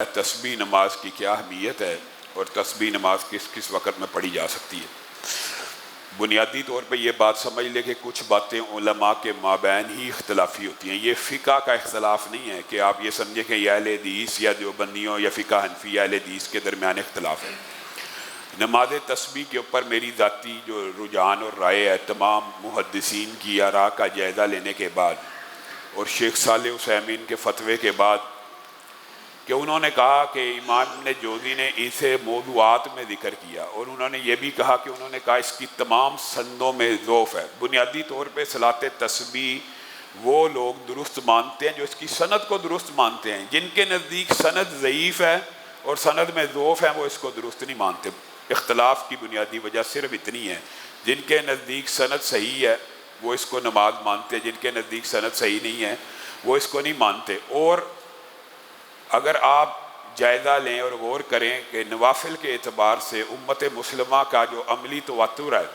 تسبیح نماز کی کیا اہمیت ہے اور تسبیح نماز کس کس وقت میں پڑھی جا سکتی ہے۔ بنیادی طور پہ یہ بات سمجھ لے کہ کچھ باتیں علماء کے مابین ہی اختلافی ہوتی ہیں۔ یہ فقہ کا اختلاف نہیں ہے کہ آپ یہ سمجھیں کہ یہ اہل حدیث یا دیوبندیوں یا فقہ حنفی یا اہل حدیث کے درمیان اختلاف ہے۔ نماز تسبیح کے اوپر میری ذاتی جو رجحان اور رائے ہے، تمام محدثین کی آراء کا جائزہ لینے کے بعد اور شیخ صالح عثیمین کے فتوے کے بعد کہ انہوں نے کہا کہ امام ابن جوزی نے اسے موضوعات میں ذکر کیا، اور انہوں نے یہ بھی کہا کہ انہوں نے کہا اس کی تمام سندوں میں ضعف ہے۔ بنیادی طور پہ صلاۃ تسبیح وہ لوگ درست مانتے ہیں جو اس کی سند کو درست مانتے ہیں۔ جن کے نزدیک سند ضعیف ہے اور سند میں ضعف ہے وہ اس کو درست نہیں مانتے۔ اختلاف کی بنیادی وجہ صرف اتنی ہے، جن کے نزدیک سند صحیح ہے وہ اس کو نماز مانتے ہیں، جن کے نزدیک سند صحیح نہیں ہے وہ اس کو نہیں مانتے۔ اور اگر آپ جائزہ لیں اور غور کریں کہ نوافل کے اعتبار سے امت مسلمہ کا جو عملی تواتر ہے،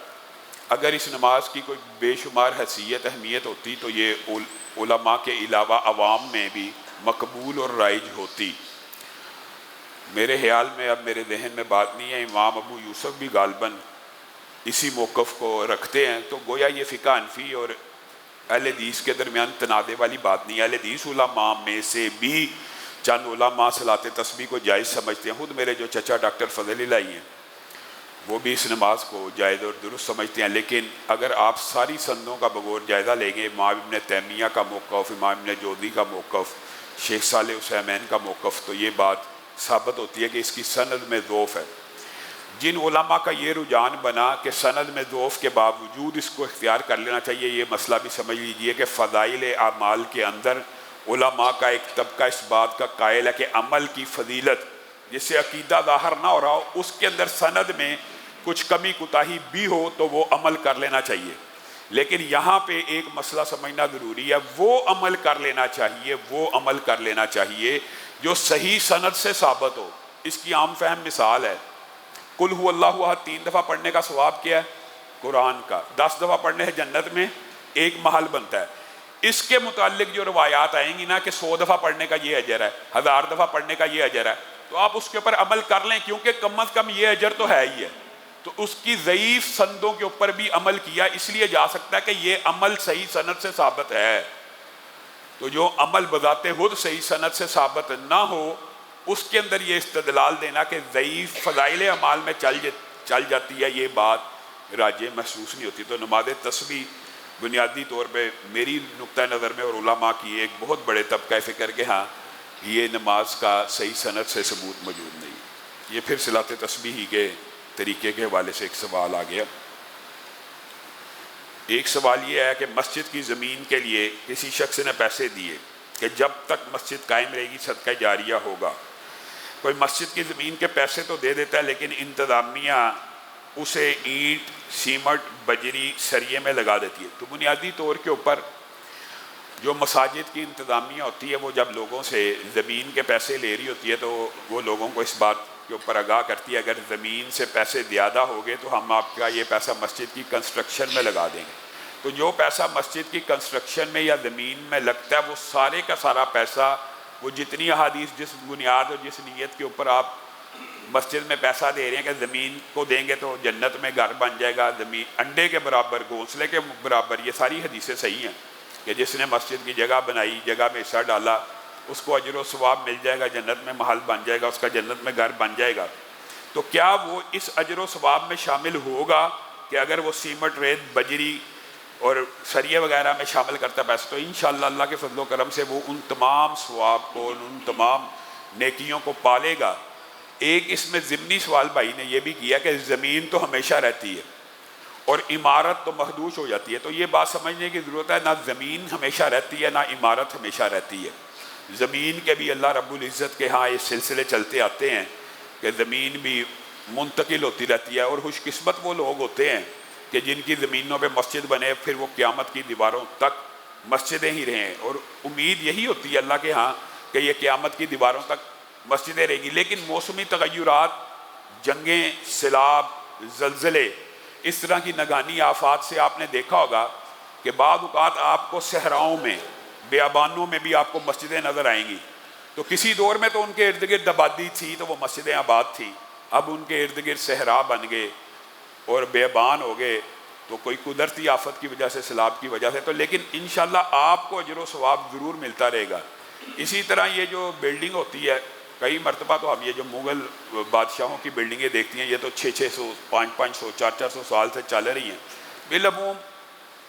اگر اس نماز کی کوئی بے شمار حیثیت اہمیت ہوتی تو یہ علماء کے علاوہ عوام میں بھی مقبول اور رائج ہوتی۔ میرے خیال میں، اب میرے ذہن میں بات نہیں ہے، امام ابو یوسف بھی غالباً اسی موقف کو رکھتے ہیں، تو گویا یہ فقہ حنفی اور اہل حدیث کے درمیان تنازع والی بات نہیں ہے۔ اہل حدیث علماء میں سے بھی چند علماء صلاۃ تسبیح کو جائز سمجھتے ہیں۔ خود میرے جو چچا ڈاکٹر فضل الہی ہیں وہ بھی اس نماز کو جائز اور درست سمجھتے ہیں، لیکن اگر آپ ساری سندوں کا بغور جائزہ لیں گے، امام ابن تیمیہ کا موقف، امام ابن جوزی کا موقف، شیخ صالح عثیمین کا موقف، تو یہ بات ثابت ہوتی ہے کہ اس کی سند میں ضعف ہے۔ جن علماء کا یہ رجحان بنا کہ سند میں ضعف کے باوجود اس کو اختیار کر لینا چاہیے، یہ مسئلہ بھی سمجھ لیجئے کہ فضائل اعمال کے اندر علماء کا ایک طبقہ اس بات کا قائل ہے کہ عمل کی فضیلت جس سے عقیدہ ظاہر نہ ہو رہا ہو، اس کے اندر سند میں کچھ کمی کوتاہی بھی ہو تو وہ عمل کر لینا چاہیے۔ لیکن یہاں پہ ایک مسئلہ سمجھنا ضروری ہے، وہ عمل کر لینا چاہیے، وہ عمل کر لینا چاہیے جو صحیح سند سے ثابت ہو۔ اس کی عام فہم مثال ہے، قل هو اللہ احد 3 دفعہ پڑھنے کا ثواب کیا ہے؟ قرآن کا 10 دفعہ پڑھنے سے جنت میں ایک محل بنتا ہے۔ اس کے متعلق جو روایات آئیں گی نا کہ 100 دفعہ پڑھنے کا یہ اجر ہے، 1000 دفعہ پڑھنے کا یہ اجر ہے، تو آپ اس کے اوپر عمل کر لیں، کیونکہ کم از کم یہ اجر تو ہے ہی ہے۔ تو اس کی ضعیف سندوں کے اوپر بھی عمل کیا اس لیے جا سکتا ہے کہ یہ عمل صحیح سند سے ثابت ہے۔ تو جو عمل بذات خود صحیح سند سے ثابت نہ ہو، اس کے اندر یہ استدلال دینا کہ ضعیف فضائل اعمال میں چل جاتی ہے، یہ بات راجح محسوس نہیں ہوتی۔ تو نماز تسبیح بنیادی طور پہ میری نقطہ نظر میں اور علماء کی ایک بہت بڑے طبقہ فکر کے ہاں یہ نماز کا صحیح سند سے ثبوت موجود نہیں۔ یہ پھر صلاۃ تسبیح ہی کے طریقے کے حوالے سے ایک سوال آ گیا۔ ایک سوال یہ ہے کہ مسجد کی زمین کے لیے کسی شخص نے پیسے دیے کہ جب تک مسجد قائم رہے گی صدقہ جاریہ ہوگا۔ کوئی مسجد کی زمین کے پیسے تو دے دیتا ہے، لیکن انتظامیہ اسے اینٹ، سیمنٹ، بجری، سریے میں لگا دیتی ہے۔ تو بنیادی طور کے اوپر جو مساجد کی انتظامیہ ہوتی ہے وہ جب لوگوں سے زمین کے پیسے لے رہی ہوتی ہے تو وہ لوگوں کو اس بات کے اوپر آگاہ کرتی ہے اگر زمین سے پیسے زیادہ ہو گئے تو ہم آپ کا یہ پیسہ مسجد کی کنسٹرکشن میں لگا دیں گے۔ تو جو پیسہ مسجد کی کنسٹرکشن میں یا زمین میں لگتا ہے وہ سارے کا سارا پیسہ، وہ جتنی احادیث جس بنیاد اور جس نیت کے اوپر آپ مسجد میں پیسہ دے رہے ہیں کہ زمین کو دیں گے تو جنت میں گھر بن جائے گا، زمین انڈے کے برابر، گھونسلے کے برابر، یہ ساری حدیثیں صحیح ہیں کہ جس نے مسجد کی جگہ بنائی، جگہ میں حصہ ڈالا، اس کو اجر و ثواب مل جائے گا، جنت میں محل بن جائے گا، اس کا جنت میں گھر بن جائے گا۔ تو کیا وہ اس اجر و ثواب میں شامل ہوگا کہ اگر وہ سیمنٹ، ریت، بجری اور سریے وغیرہ میں شامل کرتا ہے پیسہ، تو انشاءاللہ اللہ کے فضل و کرم سے وہ ان تمام ثواب کو، ان تمام نیکیوں کو پالے گا۔ ایک اس میں ضمنی سوال بھائی نے یہ بھی کیا کہ زمین تو ہمیشہ رہتی ہے اور عمارت تو مخدوش ہو جاتی ہے، تو یہ بات سمجھنے کی ضرورت ہے، نہ زمین ہمیشہ رہتی ہے نہ عمارت ہمیشہ رہتی ہے۔ زمین کے بھی اللہ رب العزت کے ہاں یہ سلسلے چلتے آتے ہیں کہ زمین بھی منتقل ہوتی رہتی ہے، اور خوش قسمت وہ لوگ ہوتے ہیں کہ جن کی زمینوں پہ مسجد بنے پھر وہ قیامت کی دیواروں تک مسجدیں ہی رہیں، اور امید یہی ہوتی ہے اللہ کے ہاں کہ یہ قیامت کی دیواروں تک مسجدیں رہیں گی۔ لیکن موسمی تغیرات، جنگیں، سیلاب، زلزلے، اس طرح کی ناگہانی آفات سے آپ نے دیکھا ہوگا کہ بعض اوقات آپ کو صحراؤں میں، بیابانوں میں بھی آپ کو مسجدیں نظر آئیں گی، تو کسی دور میں تو ان کے ارد گرد آبادی تھی تو وہ مسجدیں آباد تھی، اب ان کے ارد گرد صحرا بن گئے اور بیابان ہو گئے، تو کوئی قدرتی آفت کی وجہ سے، سیلاب کی وجہ سے، تو لیکن انشاءاللہ آپ کو اجر و ثواب ضرور ملتا رہے گا۔ اسی طرح یہ جو بلڈنگ ہوتی ہے، کئی مرتبہ تو ہم یہ جو مغل بادشاہوں کی بلڈنگیں دیکھتی ہیں، یہ تو 600 500 400 سال سے چل رہی ہیں، بالعموم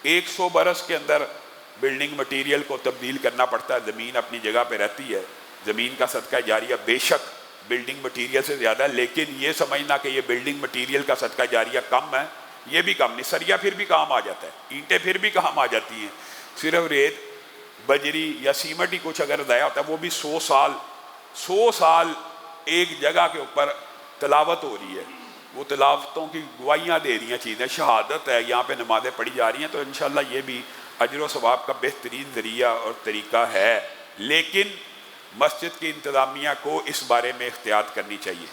100 برس کے اندر بلڈنگ مٹیریل کو تبدیل کرنا پڑتا ہے، زمین اپنی جگہ پہ رہتی ہے، زمین کا صدقہ جاریہ بے شک بلڈنگ مٹیریل سے زیادہ ہے، لیکن یہ سمجھنا کہ یہ بلڈنگ مٹیریل کا صدقہ جاریہ کم ہے، یہ بھی کم نہیں، سریا پھر بھی کام آ جاتا ہے، اینٹیں پھر بھی کام آ جاتی ہیں، صرف ریت بجری یا سیمنٹ ہی کچھ اگر ضائع ہوتا ہے، وہ بھی 100 سال ایک جگہ کے اوپر تلاوت ہو رہی ہے، وہ تلاوتوں کی گواہیاں دے رہی ہیں چیزیں، شہادت ہے، یہاں پہ نمازیں پڑھی جا رہی ہیں، تو انشاءاللہ یہ بھی اجر و ثواب کا بہترین ذریعہ اور طریقہ ہے۔ لیکن مسجد کی انتظامیہ کو اس بارے میں احتیاط کرنی چاہیے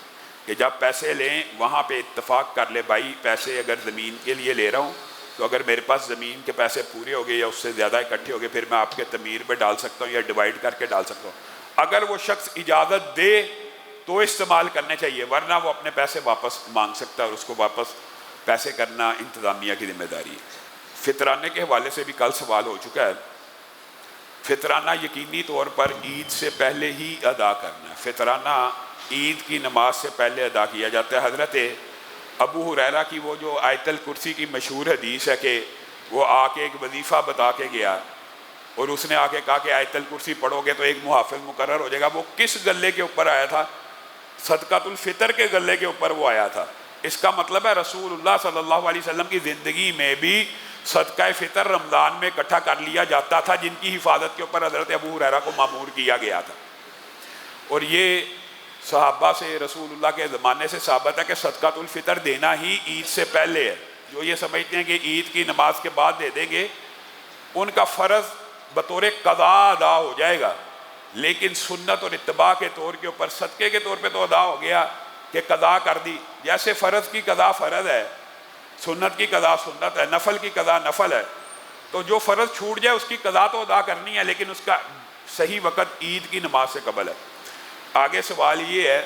کہ جب پیسے لیں وہاں پہ اتفاق کر لے، بھائی پیسے اگر زمین کے لیے لے رہا ہوں تو اگر میرے پاس زمین کے پیسے پورے ہو گئے یا اس سے زیادہ اکٹھے ہو گئے، پھر میں آپ کے تعمیر پہ ڈال سکتا ہوں یا ڈیوائیڈ کر کے ڈال سکتا ہوں، اگر وہ شخص اجازت دے تو استعمال کرنے چاہیے، ورنہ وہ اپنے پیسے واپس مانگ سکتا ہے، اور اس کو واپس پیسے کرنا انتظامیہ کی ذمہ داری ہے۔ فطرانے کے حوالے سے بھی کل سوال ہو چکا ہے، فطرانہ یقینی طور پر عید سے پہلے ہی ادا کرنا ہے، فطرانہ عید کی نماز سے پہلے ادا کیا جاتا ہے۔ حضرت ابو ہریرہ کی وہ جو آیت الکرسی کی مشہور حدیث ہے کہ وہ آ کے ایک وظیفہ بتا کے گیا اور اس نے آ کے کہا کہ آیت الکرسی پڑھو گے تو ایک محافظ مقرر ہو جائے گا، وہ کس گلے کے اوپر آیا تھا؟ صدقۃ الفطر کے گلے کے اوپر وہ آیا تھا۔ اس کا مطلب ہے رسول اللہ صلی اللہ علیہ وسلم کی زندگی میں بھی صدقہ فطر رمضان میں اکٹھا کر لیا جاتا تھا، جن کی حفاظت کے اوپر حضرت ابو ہریرہ کو مامور کیا گیا تھا، اور یہ صحابہ سے، رسول اللہ کے زمانے سے ثابت ہے کہ صدقۃ الفطر دینا ہی عید سے پہلے ہے۔ جو یہ سمجھتے ہیں کہ عید کی نماز کے بعد دے دیں گے، ان کا فرض بطور قضا ادا ہو جائے گا، لیکن سنت اور اتباع کے طور کے اوپر صدقے کے طور پہ تو ادا ہو گیا کہ قضا کر دی، جیسے فرض کی قضا فرض ہے، سنت کی قضا سنت ہے، نفل کی قضا نفل ہے، تو جو فرض چھوٹ جائے اس کی قضا تو ادا کرنی ہے، لیکن اس کا صحیح وقت عید کی نماز سے قبل ہے۔ آگے سوال یہ ہے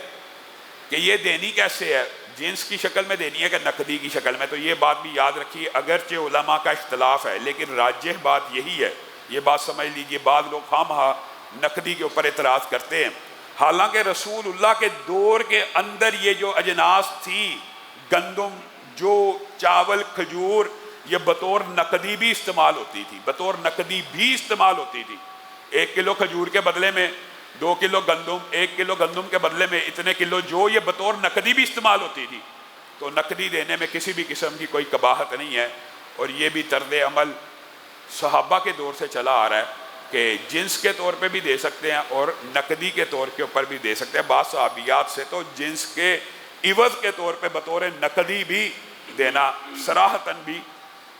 کہ یہ دینی کیسے ہے، جنس کی شکل میں دینی ہے کہ نقدی کی شکل میں؟ تو یہ بات بھی یاد رکھیے، اگرچہ علماء کا اختلاف ہے لیکن راجح بات یہی ہے، یہ بات سمجھ لیجئے۔ بعض لوگ خواہ نقدی کے اوپر اعتراض کرتے ہیں، حالانکہ رسول اللہ کے دور کے اندر یہ جو اجناس تھی، گندم، جو چاول، کھجور، یہ بطور نقدی بھی استعمال ہوتی تھی، بطور نقدی بھی استعمال ہوتی تھی۔ 1 کلو کھجور کے بدلے میں 2 کلو گندم، 1 کلو گندم کے بدلے میں اتنے کلو جو، یہ بطور نقدی بھی استعمال ہوتی تھی۔ تو نقدی دینے میں کسی بھی قسم کی کوئی قباحت نہیں ہے، اور یہ بھی طرز عمل صحابہ کے دور سے چلا آ رہا ہے کہ جنس کے طور پہ بھی دے سکتے ہیں اور نقدی کے طور کے اوپر بھی دے سکتے ہیں۔ بعض صحابیات سے تو جنس کے عوض کے طور پہ بطور نقدی بھی دینا صراحتاً بھی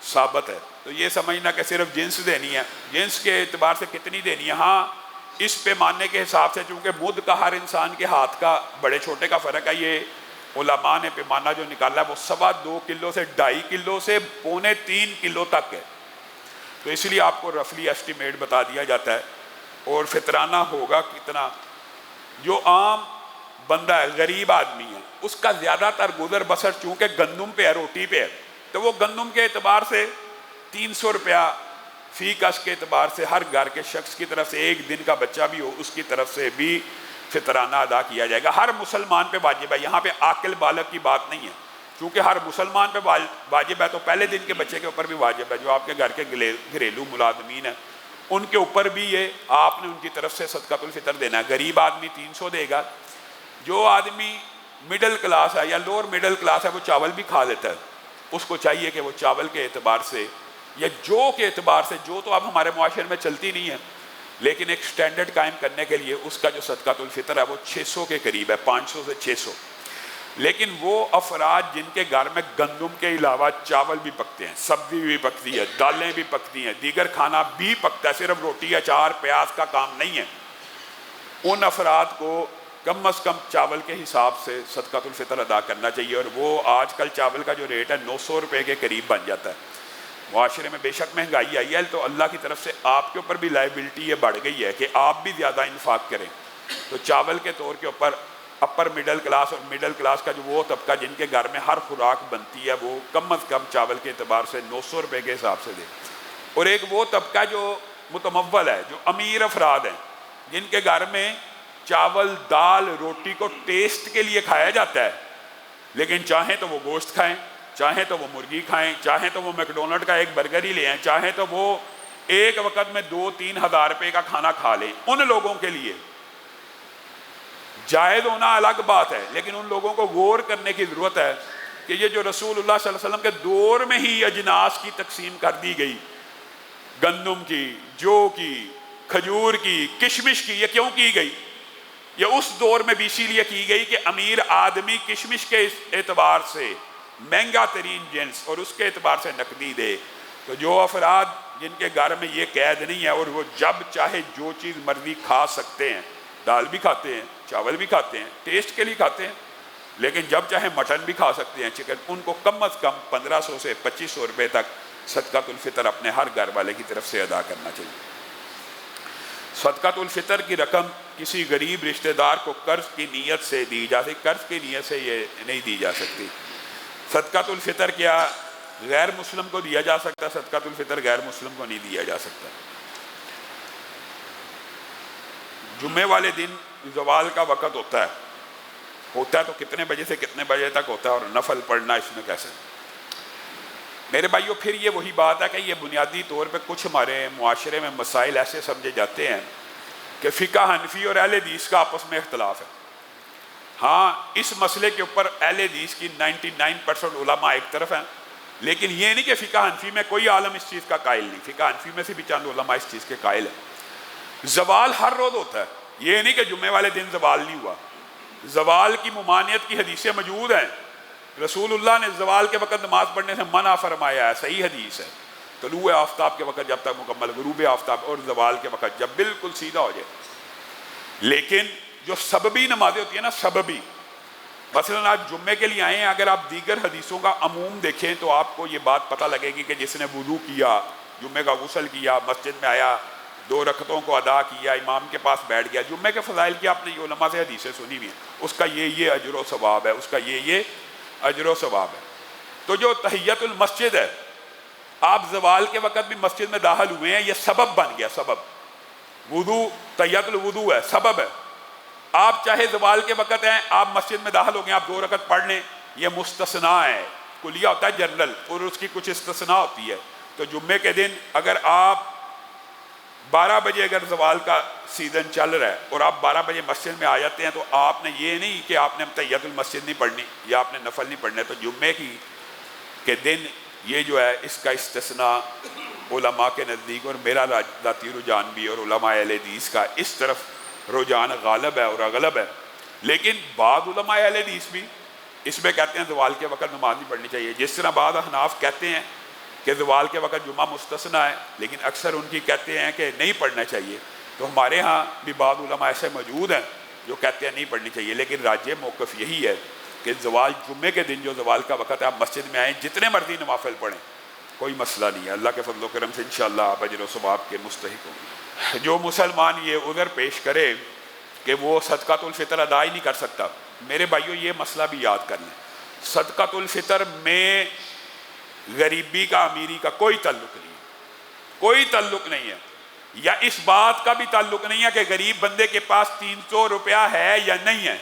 ثابت ہے۔ تو یہ سمجھنا کہ صرف جنس دینی ہے، جنس کے اعتبار سے کتنی دینی ہے، ہاں اس پیمانے کے حساب سے، چونکہ مد کا ہر انسان کے ہاتھ کا بڑے چھوٹے کا فرق ہے، یہ علماء نے پیمانہ جو نکالا ہے وہ 2.25 کلو سے 2.5 کلو سے 3.25 کلو تک ہے، تو اس لیے آپ کو رفلی ایسٹیمیٹ بتا دیا جاتا ہے۔ اور فطرانہ ہوگا کتنا؟ جو عام بندہ ہے، غریب آدمی ہے، اس کا زیادہ تر گزر بسر چونکہ گندم پہ ہے، روٹی پہ ہے، تو وہ گندم کے اعتبار سے 300 روپیہ فی کس کے اعتبار سے ہر گھر کے شخص کی طرف سے، ایک دن کا بچہ بھی ہو اس کی طرف سے بھی فطرانہ ادا کیا جائے گا۔ ہر مسلمان پہ واجب ہے، یہاں پہ عاقل بالغ کی بات نہیں ہے، چونکہ ہر مسلمان پہ واجب ہے تو پہلے دن کے بچے کے اوپر بھی واجب ہے، جو آپ کے گھر کے گھریلو ملازمین ہیں ان کے اوپر بھی یہ آپ نے ان کی طرف سے صدقۃ الفطر دینا ہے۔ غریب آدمی 300 دے گا، جو آدمی مڈل کلاس ہے یا لوور مڈل کلاس ہے وہ چاول بھی کھا لیتا ہے، اس کو چاہیے کہ وہ چاول کے اعتبار سے یا جو کے اعتبار سے، جو تو اب ہمارے معاشرے میں چلتی نہیں ہے، لیکن ایک سٹینڈرڈ قائم کرنے کے لیے اس کا جو صدقۃ الفطر ہے وہ 600 کے قریب ہے، 500 سے 600۔ لیکن وہ افراد جن کے گھر میں گندم کے علاوہ چاول بھی پکتے ہیں، سبزی بھی پکتی ہے، دالیں بھی پکتی ہیں، دیگر کھانا بھی پکتا ہے، صرف روٹی اچار پیاز کا کام نہیں ہے، ان افراد کو کم از کم چاول کے حساب سے صدقۃ الفطر ادا کرنا چاہیے۔ اور وہ آج کل چاول کا جو ریٹ ہے 900 روپے کے قریب بن جاتا ہے۔ معاشرے میں بے شک مہنگائی آئی ہے، تو اللہ کی طرف سے آپ کے اوپر بھی لائبلٹی یہ بڑھ گئی ہے کہ آپ بھی زیادہ انفاق کریں، تو چاول کے طور کے اوپر اپر مڈل کلاس اور مڈل کلاس کا جو وہ طبقہ جن کے گھر میں ہر خوراک بنتی ہے وہ کم از کم چاول کے اعتبار سے 900 روپے کے حساب سے دے، اور ایک وہ طبقہ جو متمول ہے، جو امیر افراد ہیں، جن کے گھر میں چاول دال روٹی کو ٹیسٹ کے لیے کھایا جاتا ہے، لیکن چاہیں تو وہ گوشت کھائیں، چاہیں تو وہ مرغی کھائیں، چاہیں تو وہ میکڈونلڈ کا ایک برگر ہی لے آئیں، چاہیں تو وہ ایک وقت میں 2-3 ہزار روپے کا کھانا کھا لیں، ان لوگوں کے لیے جائز ہونا الگ بات ہے، لیکن ان لوگوں کو غور کرنے کی ضرورت ہے کہ یہ جو رسول اللہ صلی اللہ علیہ وسلم کے دور میں ہی اجناس کی تقسیم کر دی گئی، گندم کی، جو کی، کھجور کی، کشمش کی، یہ کیوں کی گئی؟ یہ اس دور میں بھی اسی لیے کی گئی کہ امیر آدمی کشمش کے اعتبار سے مہنگا ترین جنس اور اس کے اعتبار سے نقدی دے۔ تو جو افراد جن کے گھر میں یہ قید نہیں ہے اور وہ جب چاہے جو چیز مرضی کھا سکتے ہیں، دال بھی کھاتے ہیں، چاول بھی کھاتے ہیں، ٹیسٹ کے لیے کھاتے ہیں، لیکن جب چاہے مٹن بھی کھا سکتے ہیں، چکن، ان کو کم از کم 1500 سے 2500 روپے تک صدقۃ الفطر اپنے ہر گھر والے کی طرف سے ادا کرنا چاہیے۔ صدقۃ الفطر کی رقم کسی غریب رشتہ دار کو قرض کی نیت سے دی جا سکتی، قرض کی نیت سے یہ نہیں دی جا سکتی۔ صدقۃ الفطر کیا غیر مسلم کو دیا جا سکتا؟ صدقۃ الفطر غیر مسلم کو نہیں دیا جا سکتا۔ جمعے والے دن زوال کا وقت ہوتا ہے تو کتنے بجے سے کتنے بجے تک ہوتا ہے، اور نفل پڑھنا اس میں کیسے؟ میرے بھائیو، پھر یہ وہی بات ہے کہ یہ بنیادی طور پہ کچھ ہمارے معاشرے میں مسائل ایسے سمجھے جاتے ہیں کہ فقہ حنفی اور اہل حدیث کا آپس میں اختلاف ہے۔ ہاں، اس مسئلے کے اوپر اہل حدیث کی 99% علماء ایک طرف ہیں، لیکن یہ نہیں کہ فقہ حنفی میں کوئی عالم اس چیز کا قائل نہیں، فقہ حنفی میں سے بھی چند علماء اس چیز کے قائل ہیں۔ زوال ہر روز ہوتا ہے، یہ نہیں کہ جمعے والے دن زوال نہیں ہوا۔ زوال کی ممانعت کی حدیثیں موجود ہیں، رسول اللہ نے زوال کے وقت نماز پڑھنے سے منع فرمایا ہے، صحیح حدیث ہے۔ طلوع آفتاب کے وقت جب تک مکمل، غروب آفتاب اور زوال کے وقت جب بالکل سیدھا ہو جائے۔ لیکن جو سببی نمازیں ہوتی ہیں نا، سببی، مثلا آج جمعے کے لیے آئے ہیں، اگر آپ دیگر حدیثوں کا عموم دیکھیں تو آپ کو یہ بات پتہ لگے گی کہ جس نے وضو کیا، جمعے کا غسل کیا، مسجد میں آیا، 2 رکعتوں کو ادا کیا، امام کے پاس بیٹھ گیا، جمعے کے فضائل کی آپ نے یہ علماء سے حدیثیں سنی ہوئی ہیں، اس کا یہ اجر و ثواب ہے، اس کا یہ اجر و ثواب ہے۔ تو جو تحیت المسجد ہے، آپ زوال کے وقت بھی مسجد میں داخل ہوئے ہیں، یہ سبب بن گیا، سبب۔ وضو تحیت الوضو ہے، سبب ہے۔ آپ چاہے زوال کے وقت ہیں، آپ مسجد میں داخل ہو گئے، آپ 2 رکعت پڑھ لیں، یہ مستثنیٰ ہے، کلیہ ہوتا ہے جنرل، اور اس کی کچھ استثناء ہوتی ہے۔ تو جمعے کے دن اگر آپ 12 بجے اگر زوال کا سیزن چل رہا ہے اور آپ 12 بجے مسجد میں آ جاتے ہیں، تو آپ نے یہ نہیں کہ آپ نے تحیت المسجد نہیں پڑھنی یا آپ نے نفل نہیں پڑھنا ہے۔ تو جمعے کے دن یہ جو ہے، اس کا استثناء علماء کے نزدیک، اور میرا ذاتی رجحان بھی اور علماء اہل حدیث کا اس طرف رجحان غالب ہے اور اغلب ہے۔ لیکن بعض علماء اہل حدیث بھی اس میں کہتے ہیں زوال کے وقت نماز نہیں پڑھنی چاہیے، جس طرح بعض احناف کہتے ہیں کہ زوال کے وقت جمعہ مستثنیٰ ہے، لیکن اکثر ان کی کہتے ہیں کہ نہیں پڑھنا چاہیے۔ تو ہمارے ہاں بھی بعض علماء ایسے موجود ہیں جو کہتے ہیں نہیں پڑھنی چاہیے، لیکن راجح موقف یہی ہے کہ زوال، جمعے کے دن جو زوال کا وقت ہے، آپ مسجد میں آئیں، جتنے مرضی نوافل پڑھیں، کوئی مسئلہ نہیں ہے۔ اللہ کے فضل و کرم سے انشاءاللہ آپ اجر و ثواب کے مستحق ہوں گے۔ جو مسلمان یہ عذر پیش کرے کہ وہ صدقۃ الفطر ادا ہی نہیں کر سکتا، میرے بھائیو یہ مسئلہ بھی یاد کر لیں، صدقۃ الفطر میں غریبی کا، امیری کا کوئی تعلق نہیں ہے، کوئی تعلق نہیں ہے، یا اس بات کا بھی تعلق نہیں ہے کہ غریب بندے کے پاس 300 روپیہ ہے یا نہیں ہے۔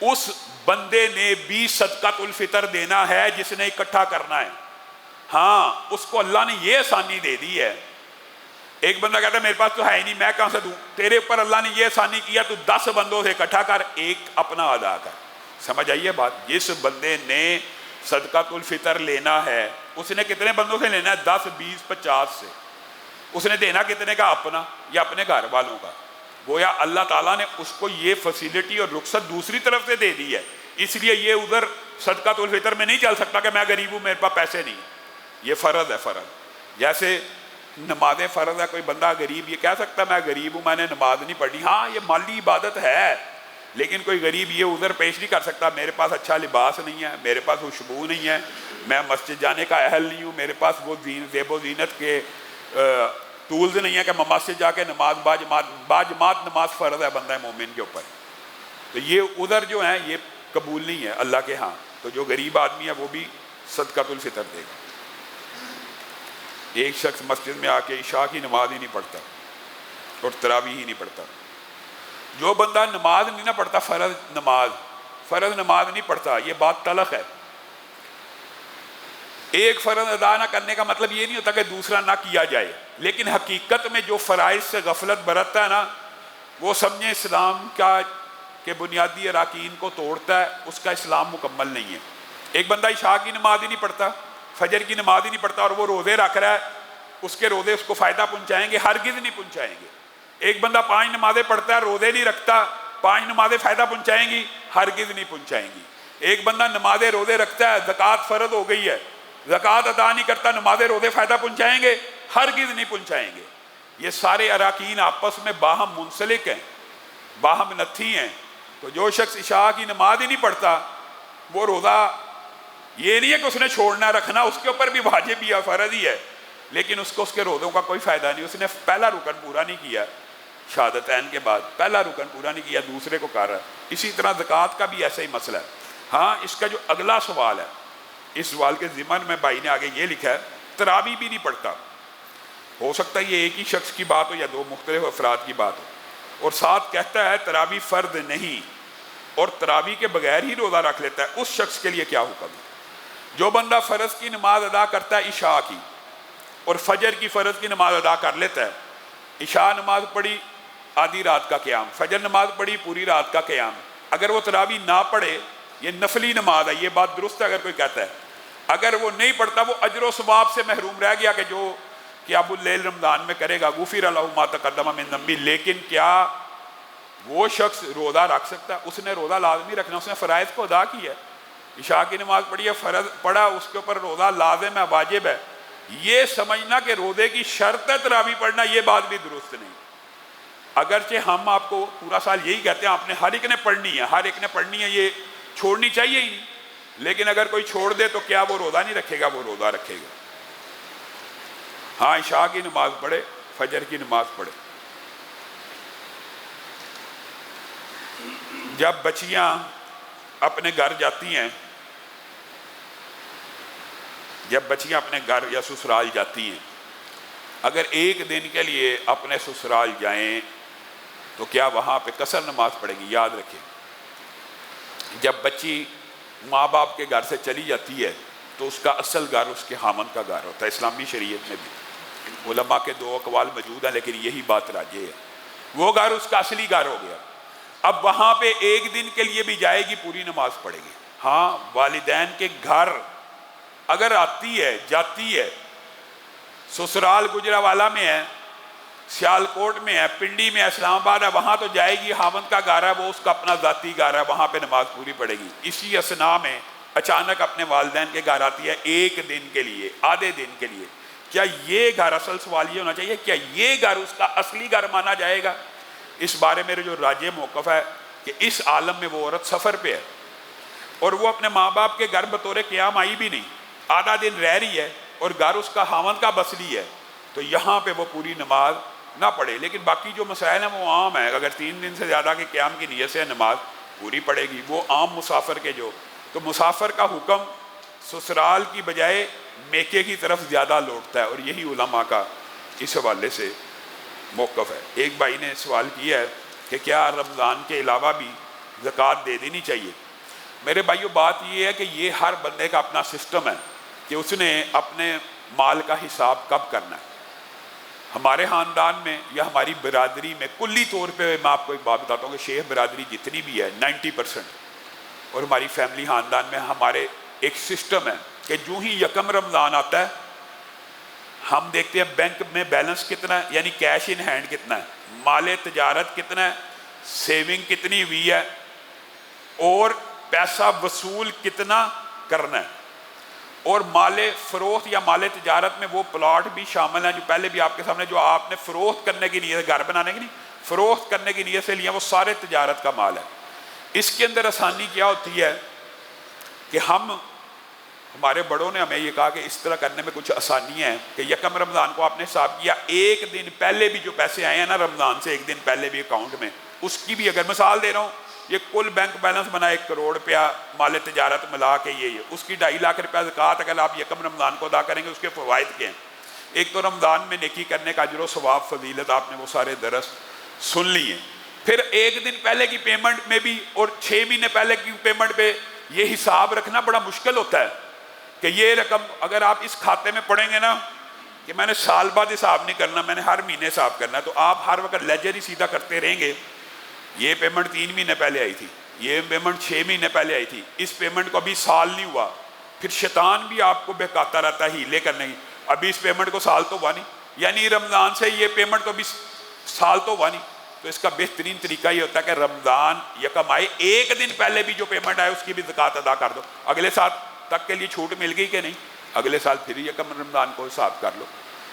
اس بندے نے بھی صدقۃ الفطر دینا ہے جس نے اکٹھا کرنا ہے۔ ہاں، اس کو اللہ نے یہ آسانی دے دی ہے۔ ایک بندہ کہتا ہے میرے پاس تو ہے ہی نہیں، میں کہاں سے دوں؟ تیرے اوپر اللہ نے یہ آسانی کیا، تو 10 بندوں سے اکٹھا کر، ایک اپنا ادا کر۔ سمجھ آئیے بات؟ جس بندے نے صدقۃ الفطر لینا ہے، اس نے کتنے بندوں سے لینا ہے؟ 10، 20، 50 سے۔ اس نے دینا کتنے کا؟ اپنا یا اپنے گھر والوں کا؟ گویا اللہ تعالیٰ نے اس کو یہ فیسیلٹی اور رخصت دوسری طرف سے دے دی ہے، اس لیے یہ ادھر صدقۃ الفطر میں نہیں چل سکتا کہ میں غریب ہوں، میرے پاس پیسے نہیں۔ یہ فرض ہے، فرض۔ جیسے نمازیں فرض ہے، کوئی بندہ غریب یہ کہہ سکتا ہے میں غریب ہوں، میں نے نماز نہیں پڑھی۔ ہاں، یہ مالی عبادت ہے، لیکن کوئی غریب یہ عذر پیش نہیں کر سکتا میرے پاس اچھا لباس نہیں ہے، میرے پاس خوشبو نہیں ہے، میں مسجد جانے کا اہل نہیں ہوں، میرے پاس وہ زیب و زینت کے ٹولز نہیں ہے کہ مسجد جا کے نماز باجماعت نماز فرض ہے بندہ مومن کے اوپر. تو یہ ادھر جو ہیں یہ قبول نہیں ہے اللہ کے ہاں. تو جو غریب آدمی ہے وہ بھی صدقۃ الفطر دے گا. ایک شخص مسجد میں آ کے عشاء کی نماز ہی نہیں پڑھتا اور تراویح ہی نہیں پڑھتا. جو بندہ نماز نہیں نہ پڑھتا فرض نماز نہیں پڑھتا، یہ بات تلخ ہے. ایک فرض ادا نہ کرنے کا مطلب یہ نہیں ہوتا کہ دوسرا نہ کیا جائے، لیکن حقیقت میں جو فرائض سے غفلت برتتا ہے نا وہ سمجھیں اسلام کا کہ بنیادی اراکین کو توڑتا ہے، اس کا اسلام مکمل نہیں ہے. ایک بندہ عشاء کی نماز ہی نہیں پڑھتا، فجر کی نماز ہی نہیں پڑھتا اور وہ روزے رکھ رہا ہے، اس کے روزے اس کو فائدہ پہنچائیں گے؟ ہرگز نہیں پہنچائیں گے. ایک بندہ 5 نمازیں پڑھتا ہے روزے نہیں رکھتا، 5 نمازیں فائدہ پہنچائیں گی؟ ہرگز نہیں پہنچائیں گی. ایک بندہ نمازیں روزے رکھتا ہے، زکوٰۃ فرض ہو گئی ہے، زکوٰۃ ادا نہیں کرتا، نمازیں روزے فائدہ پہنچائیں گے؟ ہرگز نہیں پہنچائیں گے. یہ سارے اراکین آپس میں باہم منسلک ہیں، باہم نتھی ہیں. تو جو شخص عشاء کی نماز ہی نہیں پڑھتا وہ روزہ یہ نہیں ہے کہ اس نے چھوڑنا رکھنا، اس کے اوپر بھی واجب ہی ہے، فرض ہی ہے، لیکن اس کو اس کے روزوں کا کوئی فائدہ نہیں. اس نے پہلا رکن پورا نہیں کیا، شہادتین کے بعد پہلا رکن پورا نہیں کیا، دوسرے کو کر رہا ہے. اسی طرح زکوٰۃ کا بھی ایسا ہی مسئلہ ہے. ہاں اس کا جو اگلا سوال ہے، اس سوال کے ضمن میں بھائی نے آگے یہ لکھا ہے تراویح بھی نہیں پڑھتا. ہو سکتا ہے یہ ایک ہی شخص کی بات ہو یا دو مختلف افراد کی بات ہو، اور ساتھ کہتا ہے تراویح فرض نہیں اور تراویح کے بغیر ہی روزہ رکھ لیتا ہے. اس شخص کے لیے کیا حکم ہے؟ جو بندہ فرض کی نماز ادا کرتا ہے عشاء کی اور فجر کی فرض کی نماز ادا کر لیتا ہے، عشاء نماز پڑھی آدھی رات کا قیام، فجر نماز پڑھی پوری رات کا قیام، اگر وہ تراویح نہ پڑھے یہ نفلی نماز ہے، یہ بات درست ہے اگر کوئی کہتا ہے. اگر وہ نہیں پڑھتا وہ اجر و ثواب سے محروم رہ گیا کہ جو قیام اللیل رمضان میں کرے گا غفر لہ ما تقدم من ذنبہ. لیکن کیا وہ شخص روزہ رکھ سکتا ہے؟ اس نے روزہ لازمی رکھنا، اس نے فرائض کو ادا کیا ہے، عشاء کی نماز پڑھی ہے، فرض پڑھا، اس کے اوپر روزہ لازم ہے، واجب ہے. یہ سمجھنا کہ روزے کی شرط ہے تراویح پڑھنا، یہ بات بھی درست نہیں. اگرچہ ہم آپ کو پورا سال یہی کہتے ہیں آپ نے ہر ایک نے پڑھنی ہے، ہر ایک نے پڑھنی ہے، یہ چھوڑنی چاہیے ہی نہیں. لیکن اگر کوئی چھوڑ دے تو کیا وہ روزہ نہیں رکھے گا؟ وہ روزہ رکھے گا. ہاں عشاء کی نماز پڑھے، فجر کی نماز پڑھے. جب بچیاں اپنے گھر جاتی ہیں، جب بچیاں اپنے گھر یا سسرال جاتی ہیں، اگر ایک دن کے لیے اپنے سسرال جائیں تو کیا وہاں پہ قصر نماز پڑھیں گی؟ یاد رکھیں جب بچی ماں باپ کے گھر سے چلی جاتی ہے تو اس کا اصل گھر اس کے خامند کا گھر ہوتا ہے. اسلامی شریعت میں بھی علماء کے 2 اقوال موجود ہیں لیکن یہی بات راجح ہے، وہ گھر اس کا اصلی گھر ہو گیا. اب وہاں پہ ایک دن کے لیے بھی جائے گی، پوری نماز پڑھے گی. ہاں والدین کے گھر اگر آتی ہے جاتی ہے، سسرال گجرانوالہ میں ہے، سیالکوٹ میں ہے، پنڈی میں ہے، اسلام آباد ہے، وہاں تو جائے گی، خاوند کا گھر ہے، وہ اس کا اپنا ذاتی گھر ہے، وہاں پہ نماز پوری پڑے گی. اسی اثناء میں اچانک اپنے والدین کے گھر آتی ہے ایک دن کے لیے، آدھے دن کے لیے، کیا یہ گھر، اصل سوال یہ ہونا چاہیے کیا یہ گھر اس کا اصلی گھر مانا جائے گا؟ اس بارے میں جو راجح موقف ہے کہ اس عالم میں وہ عورت سفر پہ ہے اور وہ اپنے ماں باپ کے گھر بطور قیام آئی بھی نہیں، آدھا دن رہ رہی ہے اور گھر اس کا خاوند کا بسلی ہے، تو یہاں پہ وہ پوری نماز نہ پڑھے. لیکن باقی جو مسائل ہیں وہ عام ہیں، اگر 3 دن سے زیادہ کے قیام کی نیت سے نماز پوری پڑے گی. وہ عام مسافر کے جو، تو مسافر کا حکم سسرال کی بجائے میکے کی طرف زیادہ لوٹتا ہے، اور یہی علماء کا اس حوالے سے موقف ہے. ایک بھائی نے سوال کیا ہے کہ کیا رمضان کے علاوہ بھی زکوٰۃ دے دینی چاہیے؟ میرے بھائیو بات یہ ہے کہ یہ ہر بندے کا اپنا سسٹم ہے کہ اس نے اپنے مال کا حساب کب کرنا ہے. ہمارے خاندان میں یا ہماری برادری میں کلی طور پہ میں آپ کو ایک بات بتاتا ہوں کہ شیخ برادری جتنی بھی ہے 90%، اور ہماری فیملی خاندان میں ہمارے ایک سسٹم ہے کہ جو ہی یکم رمضان آتا ہے ہم دیکھتے ہیں بینک میں بیلنس کتنا ہے، یعنی کیش ان ہینڈ کتنا ہے، مال تجارت کتنا ہے، سیونگ کتنی ہوئی ہے، اور پیسہ وصول کتنا کرنا ہے. اور مال فروخت یا مال تجارت میں وہ پلاٹ بھی شامل ہیں جو پہلے بھی آپ کے سامنے، جو آپ نے فروخت کرنے کی نیت، گھر بنانے کی نہیں، فروخت کرنے کی نیت سے لیا، وہ سارے تجارت کا مال ہے. اس کے اندر آسانی کیا ہوتی ہے کہ ہم ہمارے بڑوں نے ہمیں یہ کہا کہ اس طرح کرنے میں کچھ آسانی ہے کہ یکم رمضان کو آپ نے حساب کیا ایک دن پہلے بھی جو پیسے آئے ہیں نا رمضان سے ایک دن پہلے بھی اکاؤنٹ میں، اس کی بھی اگر مثال دے رہا ہوں، یہ کل بینک بیلنس بنا 1 کروڑ روپیہ مال تجارت ملا کے یہ اس کی 2.5 لاکھ روپیہ زکوٰۃ اگر آپ یکم رمضان کو ادا کریں گے، اس کے فوائد کیا ہیں؟ ایک تو رمضان میں نیکی کرنے کا اجر و ثواب فضیلت آپ نے وہ سارے درس سن لی ہیں، پھر ایک دن پہلے کی پیمنٹ میں بھی اور 6 مہینے پہلے کی پیمنٹ پہ یہ حساب رکھنا بڑا مشکل ہوتا ہے کہ یہ رقم اگر آپ اس کھاتے میں پڑیں گے نا کہ میں نے سال بعد حساب نہیں کرنا، میں نے ہر مہینے حساب کرنا ہے، تو آپ ہر وقت لیجر ہی سیدھا کرتے رہیں گے. یہ پیمنٹ 3 مہینے پہلے آئی تھی، یہ پیمنٹ 6 مہینے پہلے آئی تھی، اس پیمنٹ کو ابھی سال نہیں ہوا، پھر شیطان بھی آپ کو بہکاتا رہتا ہے ہیلے کرنے کی، ابھی اس پیمنٹ کو سال تو ہوا نہیں، یعنی رمضان سے یہ پیمنٹ کو ابھی سال تو ہوا نہیں. تو اس کا بہترین طریقہ یہ ہوتا ہے کہ رمضان یکم آئے ایک دن پہلے بھی جو پیمنٹ آئے اس کی بھی زکوٰۃ ادا کر دو. اگلے سال تک کے لیے چھوٹ مل گئی کہ نہیں؟ اگلے سال پھر یکم رمضان کو حساب کر لو.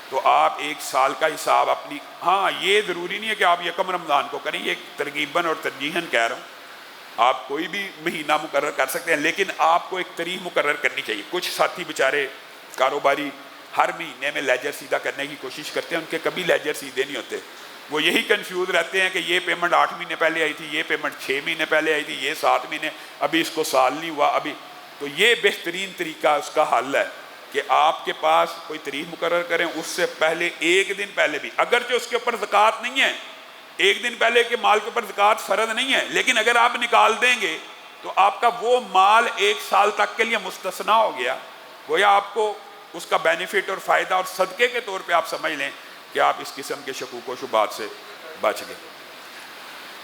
تو آپ ایک سال کا حساب اپنی، ہاں یہ ضروری نہیں ہے کہ آپ یکم رمضان کو کریں، یہ ترغیباً اور ترجیحاً کہہ رہا ہوں، آپ کوئی بھی مہینہ مقرر کر سکتے ہیں، لیکن آپ کو ایک تاریخ مقرر کرنی چاہیے. کچھ ساتھی بیچارے کاروباری ہر مہینے میں لیجر سیدھا کرنے کی کوشش کرتے ہیں، ان کے کبھی لیجر سیدھے نہیں ہوتے، وہ یہی کنفیوز رہتے ہیں کہ یہ پیمنٹ 8 مہینے پہلے آئی تھی، یہ پیمنٹ 6 مہینے پہلے آئی تھی، یہ 7 مہینے، ابھی اس کو سال نہیں ہوا ابھی. تو یہ بہترین طریقہ اس کا حل ہے کہ آپ کے پاس کوئی تاریخ مقرر کریں، اس سے پہلے ایک دن پہلے بھی، اگرچہ اس کے اوپر زکوٰۃ نہیں ہے، ایک دن پہلے کے مال کے اوپر زکوٰۃ فرض نہیں ہے، لیکن اگر آپ نکال دیں گے تو آپ کا وہ مال 1 سال تک کے لیے مستثنا ہو گیا. گویا آپ کو اس کا بینیفٹ اور فائدہ اور صدقے کے طور پہ آپ سمجھ لیں کہ آپ اس قسم کے شکوک و شبہات سے بچ گئے.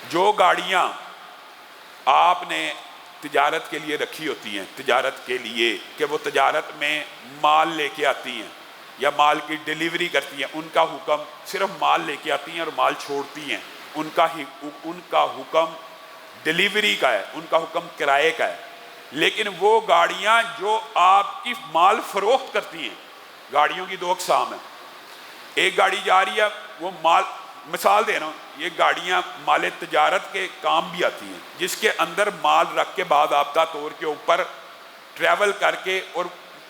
جو گاڑیاں آپ نے تجارت کے لیے رکھی ہوتی ہیں، تجارت کے لیے کہ وہ تجارت میں مال لے کے آتی ہیں یا مال کی ڈیلیوری کرتی ہیں، ان کا حکم صرف مال لے کے آتی ہیں اور مال چھوڑتی ہیں، ان کا حکم ڈیلیوری کا ہے، ان کا حکم کرائے کا ہے. لیکن وہ گاڑیاں جو آپ کی مال فروخت کرتی ہیں، گاڑیوں کی 2 اقسام ہیں. ایک گاڑی جا رہی ہے، وہ مال، مثال دے رہا ہوں، یہ گاڑیاں مال تجارت کے کام بھی آتی ہیں، جس کے اندر مال رکھ کے باضابطہ طور کے اوپر ٹریول کر کے، اور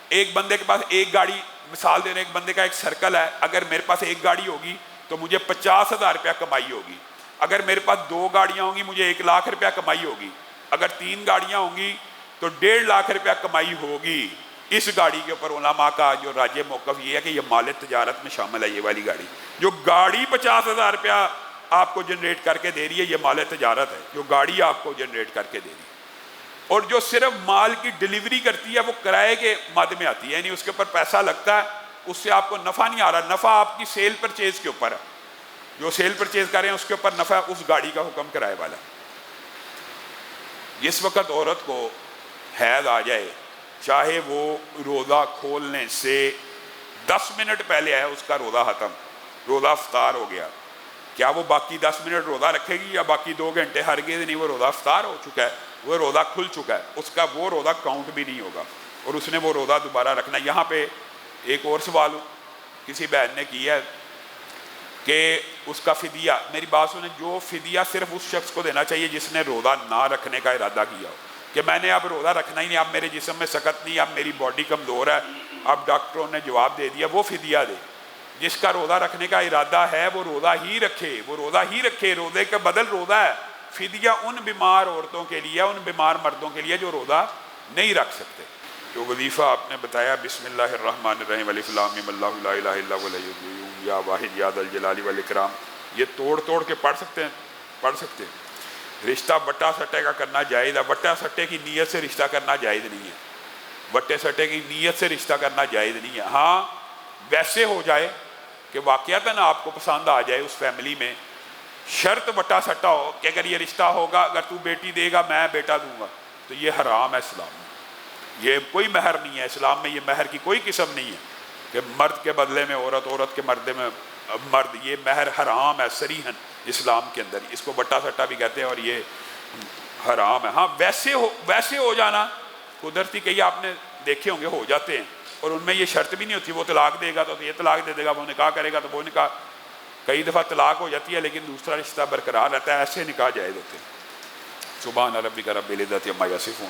ایک بندے کے پاس ایک گاڑی، مثال دے رہے ہیں ایک بندے کا ایک سرکل ہے، اگر میرے پاس ایک گاڑی ہوگی تو مجھے 50,000 روپیہ کمائی ہوگی، اگر میرے پاس 2 گاڑیاں ہوں گی مجھے 1 لاکھ روپیہ کمائی ہوگی، اگر 3 گاڑیاں ہوں گی تو 1.5 لاکھ روپیہ کمائی ہوگی. اس گاڑی کے اوپر علماء کا جو راجع موقف یہ ہے کہ یہ مال تجارت میں شامل ہے. یہ والی گاڑی، جو گاڑی 50,000 روپیہ آپ کو جنریٹ کر کے دے رہی ہے، یہ مال تجارت ہے، جو گاڑی آپ کو جنریٹ کر کے دے رہی ہے. اور جو صرف مال کی ڈیلیوری کرتی ہے وہ کرائے کے مد میں آتی ہے، یعنی اس کے اوپر پیسہ لگتا ہے، اس سے آپ کو نفع نہیں آ رہا، نفع آپ کی سیل پرچیز کے اوپر ہے، جو سیل پرچیز کر رہے ہیں اس کے اوپر نفع اس گاڑی کا حکم کرائے والا ہے. جس وقت عورت کو حیض آ جائے، چاہے وہ روزہ کھولنے سے 10 منٹ پہلے آئے، اس کا روزہ ختم، روزہ افطار ہو گیا، کیا وہ باقی 10 منٹ روزہ رکھے گی یا باقی 2 گھنٹے؟ ہرگز نہیں، وہ روزہ افطار ہو چکا ہے، وہ روزہ کھل چکا ہے، اس کا وہ روزہ کاؤنٹ بھی نہیں ہوگا اور اس نے وہ روزہ دوبارہ رکھنا. یہاں پہ ایک اور سوال کسی بہن نے کیا ہے کہ اس کا فدیہ، میری بات سنیں، جو فدیہ صرف اس شخص کو دینا چاہیے جس نے روزہ نہ رکھنے کا ارادہ کیا ہو، کہ میں نے اب روزہ رکھنا ہی نہیں، اب میرے جسم میں سکت نہیں، اب میری باڈی کمزور ہے، اب ڈاکٹروں نے جواب دے دیا، وہ فدیہ دے. جس کا روزہ رکھنے کا ارادہ ہے وہ روزہ ہی رکھے، وہ روزہ ہی رکھے، روزے کا بدل روزہ ہے. فدیہ ان بیمار عورتوں کے لیے، ان بیمار مردوں کے لیے جو روزہ نہیں رکھ سکتے. جو وظیفہ آپ نے بتایا، بسم اللہ الرحمن الرحیم، الف لام میم اللہ لا الہ الا هو الحی القیوم یا واحد یا ذا الجلال والاکرام، یہ توڑ کے پڑھ سکتے ہیں، پڑھ سکتے ہیں. رشتہ بٹا سٹے کا کرنا جائز ہے، بٹا سٹے کی نیت سے رشتہ کرنا جائز نہیں ہے، بٹے سٹے کی نیت سے رشتہ کرنا جائز نہیں ہے. ہاں ویسے ہو جائے کہ واقعتاً آپ کو پسند آ جائے اس فیملی میں، شرط بٹا سٹا ہو کہ اگر یہ رشتہ ہوگا، اگر تو بیٹی دے گا میں بیٹا دوں گا، تو یہ حرام ہے اسلام میں. یہ کوئی مہر نہیں ہے اسلام میں، یہ مہر کی کوئی قسم نہیں ہے کہ مرد کے بدلے میں عورت، عورت کے مردے میں مرد، یہ مہر حرام ہے صریحاً اسلام کے اندر. اس کو بٹا سٹا بھی کہتے ہیں اور یہ حرام ہے. ہاں ویسے ہو جانا قدرتی، کئی آپ نے دیکھے ہوں گے ہو جاتے ہیں، اور ان میں یہ شرط بھی نہیں ہوتی وہ طلاق دے گا تو یہ طلاق دے دے گا، وہ نکاح کرے گا تو وہ نکاح. کئی دفعہ طلاق ہو جاتی ہے لیکن دوسرا رشتہ برقرار رہتا ہے، ایسے نکاح جائز ہوتے ہیں. سبحان ربک رب العزت عما یصفون